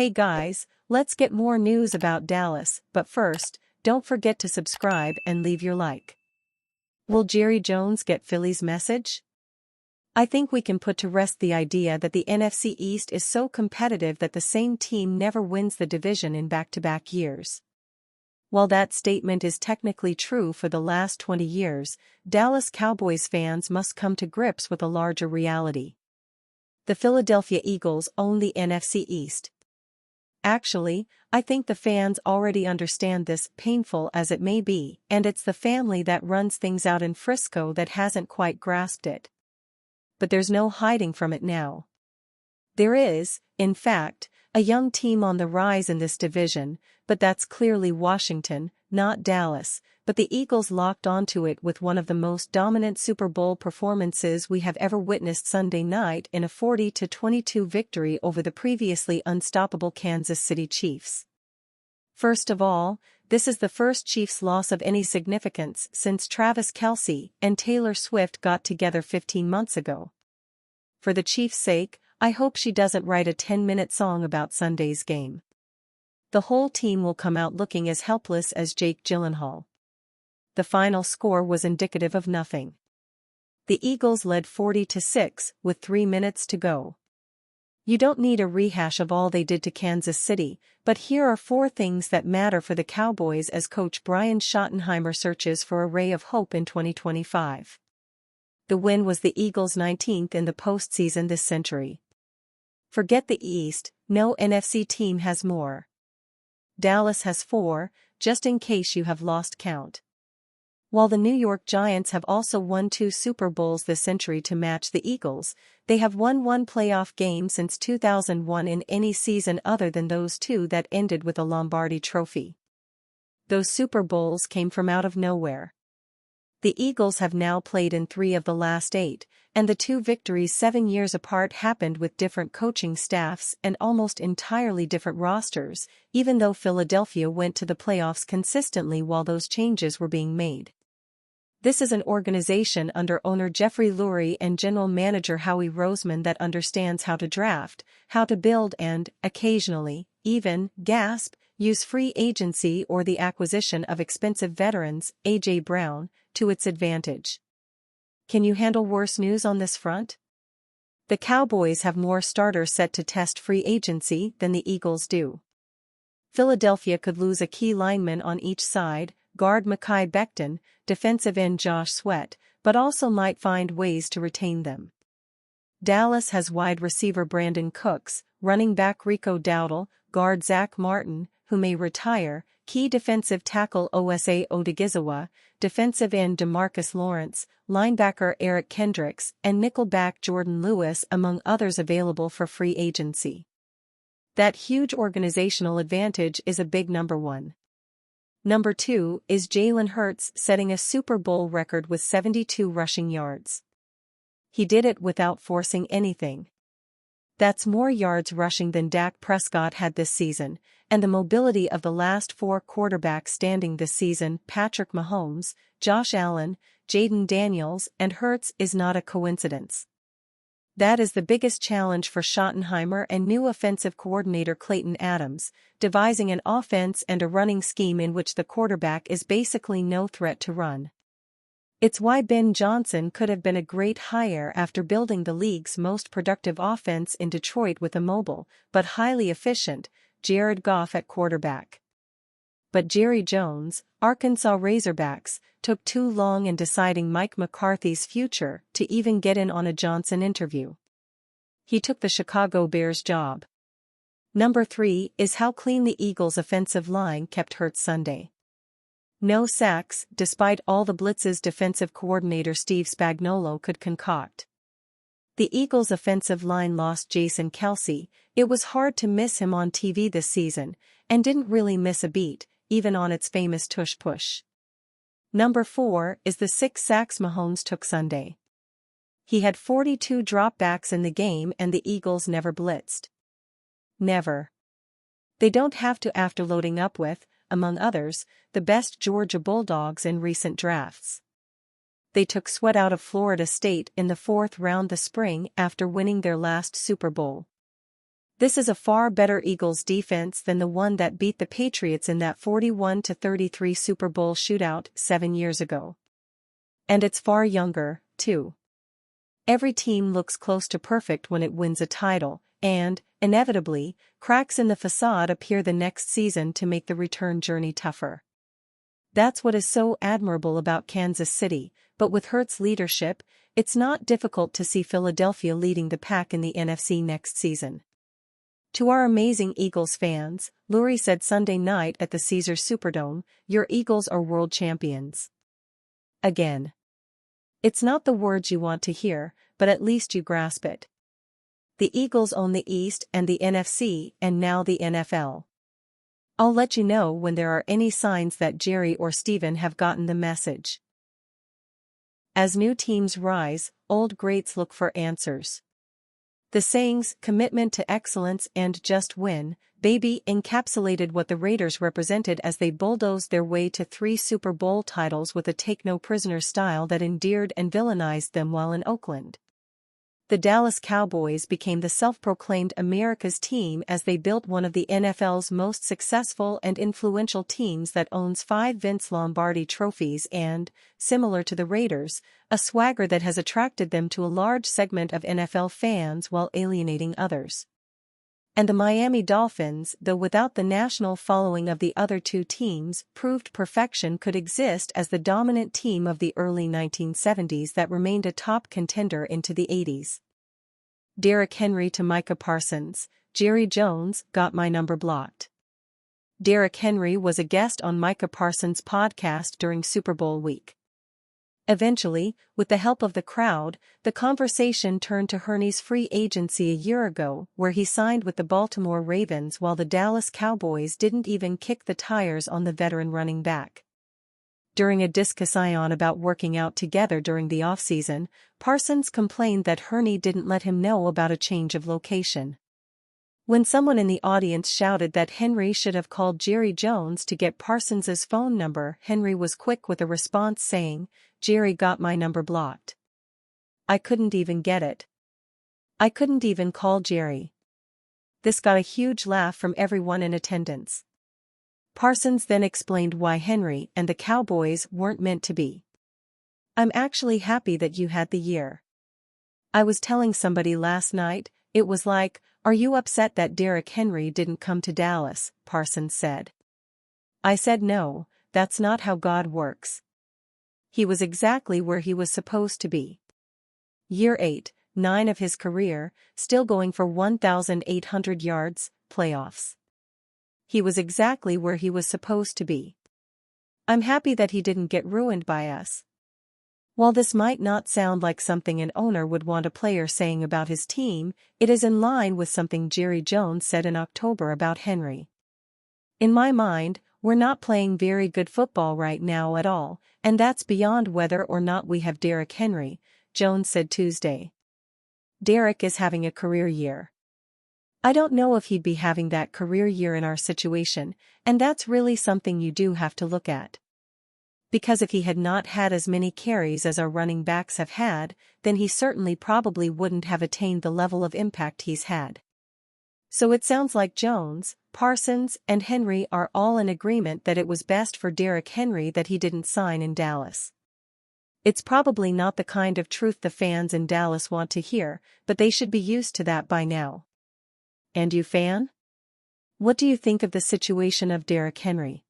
Hey guys, let's get more news about Dallas, but first, don't forget to subscribe and leave your like. Will Jerry Jones get Philly's message? I think we can put to rest the idea that the NFC East is so competitive that the same team never wins the division in back-to-back years. While that statement is technically true for the last 20 years, Dallas Cowboys fans must come to grips with a larger reality. The Philadelphia Eagles own the NFC East. Actually, I think the fans already understand this, painful as it may be, and it's the family that runs things out in Frisco that hasn't quite grasped it. But there's no hiding from it now. There is, in fact, a young team on the rise in this division, but that's clearly Washington, not Dallas, but the Eagles locked onto it with one of the most dominant Super Bowl performances we have ever witnessed Sunday night in a 40-22 victory over the previously unstoppable Kansas City Chiefs. First of all, this is the first Chiefs loss of any significance since Travis Kelce and Taylor Swift got together 15 months ago. For the Chiefs' sake, I hope she doesn't write a 10-minute song about Sunday's game. The whole team will come out looking as helpless as Jake Gyllenhaal. The final score was indicative of nothing. The Eagles led 40-6 with 3 minutes to go. You don't need a rehash of all they did to Kansas City, but here are 4 things that matter for the Cowboys as coach Brian Schottenheimer searches for a ray of hope in 2025. The win was the Eagles' 19th in the postseason this century. Forget the East, no NFC team has more. Dallas has 4, just in case you have lost count. While the New York Giants have also won 2 Super Bowls this century to match the Eagles, they have won 1 playoff game since 2001 in any season other than those 2 that ended with a Lombardi Trophy. Those Super Bowls came from out of nowhere. The Eagles have now played in 3 of the last 8, and the 2 victories 7 years apart happened with different coaching staffs and almost entirely different rosters, even though Philadelphia went to the playoffs consistently while those changes were being made. This is an organization under owner Jeffrey Lurie and general manager Howie Roseman that understands how to draft, how to build and, occasionally, even, use free agency or the acquisition of expensive veterans, A.J. Brown, to its advantage. Can you handle worse news on this front? The Cowboys have more starters set to test free agency than the Eagles do. Philadelphia could lose a key lineman on each side, guard Mekhi Becton, defensive end Josh Sweat, but also might find ways to retain them. Dallas has wide receiver Brandon Cooks, running back Rico Dowdle, guard Zach Martin, who may retire, key defensive tackle Osa Odigizwa, defensive end DeMarcus Lawrence, linebacker Eric Kendricks, and nickelback Jordan Lewis among others available for free agency. That huge organizational advantage is a big number 1. Number 2 is Jalen Hurts setting a Super Bowl record with 72 rushing yards. He did it without forcing anything. That's more yards rushing than Dak Prescott had this season, and the mobility of the last 4 quarterbacks standing this season, Patrick Mahomes, Josh Allen, Jayden Daniels, and Hurts, is not a coincidence. That is the biggest challenge for Schottenheimer and new offensive coordinator Clayton Adams, devising an offense and a running scheme in which the quarterback is basically no threat to run. It's why Ben Johnson could have been a great hire after building the league's most productive offense in Detroit with a mobile, but highly efficient, Jared Goff at quarterback. But Jerry Jones, Arkansas Razorbacks, took too long in deciding Mike McCarthy's future to even get in on a Johnson interview. He took the Chicago Bears job. Number 3 is how clean the Eagles' offensive line kept Hurts Sunday. No sacks, despite all the blitzes defensive coordinator Steve Spagnuolo could concoct. The Eagles' offensive line lost Jason Kelce. It was hard to miss him on TV this season, and didn't really miss a beat, even on its famous tush-push. Number 4 is the 6 sacks Mahomes took Sunday. He had 42 dropbacks in the game and the Eagles never blitzed. Never. They don't have to after loading up with, among others, the best Georgia Bulldogs in recent drafts. They took Sweat out of Florida State in the 4th round this spring after winning their last Super Bowl. This is a far better Eagles defense than the one that beat the Patriots in that 41-33 Super Bowl shootout 7 years ago. And it's far younger, too. Every team looks close to perfect when it wins a title, and, inevitably, cracks in the facade appear the next season to make the return journey tougher. That's what is so admirable about Kansas City, but with Hurts' leadership, it's not difficult to see Philadelphia leading the pack in the NFC next season. To our amazing Eagles fans, Lurie said Sunday night at the Caesars Superdome, "Your Eagles are world champions." Again. It's not the words you want to hear, but at least you grasp it. The Eagles own the East and the NFC and now the NFL. I'll let you know when there are any signs that Jerry or Steven have gotten the message. As new teams rise, old greats look for answers. The sayings, commitment to excellence and just win, baby, encapsulated what the Raiders represented as they bulldozed their way to 3 Super Bowl titles with a take-no-prisoners style that endeared and villainized them while in Oakland. The Dallas Cowboys became the self-proclaimed America's team as they built one of the NFL's most successful and influential teams that owns 5 Vince Lombardi trophies and, similar to the Raiders, a swagger that has attracted them to a large segment of NFL fans while alienating others. And the Miami Dolphins, though without the national following of the other 2 teams, proved perfection could exist as the dominant team of the early 1970s that remained a top contender into the 80s. Derrick Henry to Micah Parsons, Jerry Jones got my number blocked. Derrick Henry was a guest on Micah Parsons' podcast during Super Bowl week. Eventually, with the help of the crowd, the conversation turned to Henry's free agency a year ago, where he signed with the Baltimore Ravens while the Dallas Cowboys didn't even kick the tires on the veteran running back. During a discussion about working out together during the offseason, Parsons complained that Henry didn't let him know about a change of location. When someone in the audience shouted that Henry should have called Jerry Jones to get Parsons's phone number, Henry was quick with a response saying, "Jerry got my number blocked. I couldn't even get it. I couldn't even call Jerry." This got a huge laugh from everyone in attendance. Parsons then explained why Henry and the Cowboys weren't meant to be. "I'm actually happy that you had the year. I was telling somebody last night, it was like, are you upset that Derrick Henry didn't come to Dallas?" Parsons said. "I said no, that's not how God works. He was exactly where he was supposed to be. Year 8, 9 of his career, still going for 1,800 yards, playoffs. He was exactly where he was supposed to be. I'm happy that he didn't get ruined by us." While this might not sound like something an owner would want a player saying about his team, it is in line with something Jerry Jones said in October about Henry. "In my mind, we're not playing very good football right now at all, and that's beyond whether or not we have Derrick Henry," Jones said Tuesday. "Derrick is having a career year. I don't know if he'd be having that career year in our situation, and that's really something you do have to look at. Because if he had not had as many carries as our running backs have had, then he certainly probably wouldn't have attained the level of impact he's had." So it sounds like Jones, Parsons, and Henry are all in agreement that it was best for Derrick Henry that he didn't sign in Dallas. It's probably not the kind of truth the fans in Dallas want to hear, but they should be used to that by now. And you, fan? What do you think of the situation of Derrick Henry?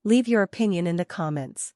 Leave your opinion in the comments.